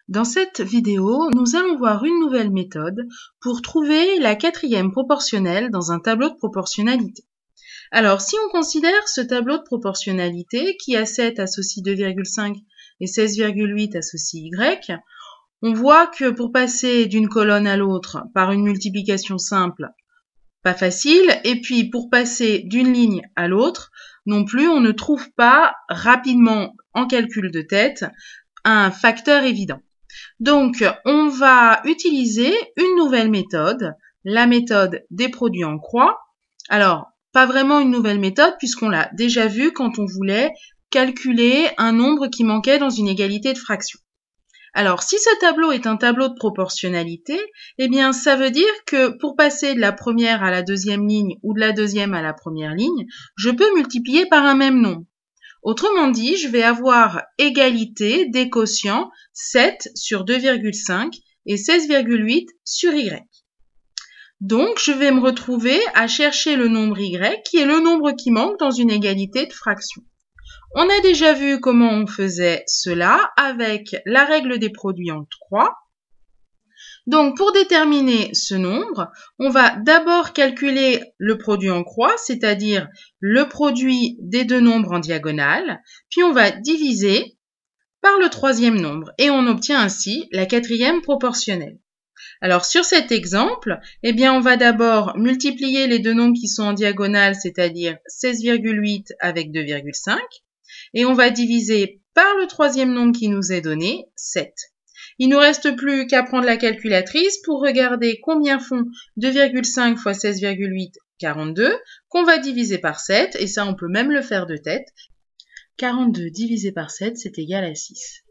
Dans cette vidéo, nous allons voir une nouvelle méthode pour trouver la quatrième proportionnelle dans un tableau de proportionnalité. Alors, si on considère ce tableau de proportionnalité qui a 7 associe 2,5 et 16,8 associe Y, on voit que pour passer d'une colonne à l'autre par une multiplication simple, pas facile, et puis pour passer d'une ligne à l'autre, non plus, on ne trouve pas rapidement en calcul de tête un facteur évident. Donc, on va utiliser une nouvelle méthode, la méthode des produits en croix. Alors, pas vraiment une nouvelle méthode puisqu'on l'a déjà vu quand on voulait calculer un nombre qui manquait dans une égalité de fractions. Alors, si ce tableau est un tableau de proportionnalité, eh bien, ça veut dire que pour passer de la première à la deuxième ligne ou de la deuxième à la première ligne, je peux multiplier par un même nombre. Autrement dit, je vais avoir égalité des quotients 7 sur 2,5 et 16,8 sur Y. Donc, je vais me retrouver à chercher le nombre Y, qui est le nombre qui manque dans une égalité de fractions. On a déjà vu comment on faisait cela avec la règle des produits en croix. Donc, pour déterminer ce nombre, on va d'abord calculer le produit en croix, c'est-à-dire le produit des deux nombres en diagonale, puis on va diviser par le troisième nombre et on obtient ainsi la quatrième proportionnelle. Alors, sur cet exemple, eh bien, on va d'abord multiplier les deux nombres qui sont en diagonale, c'est-à-dire 16,8 avec 2,5, et on va diviser par le troisième nombre qui nous est donné, 7. Il ne nous reste plus qu'à prendre la calculatrice pour regarder combien font 2,5 fois 16,8, 42, qu'on va diviser par 7, et ça on peut même le faire de tête. 42 divisé par 7, c'est égal à 6.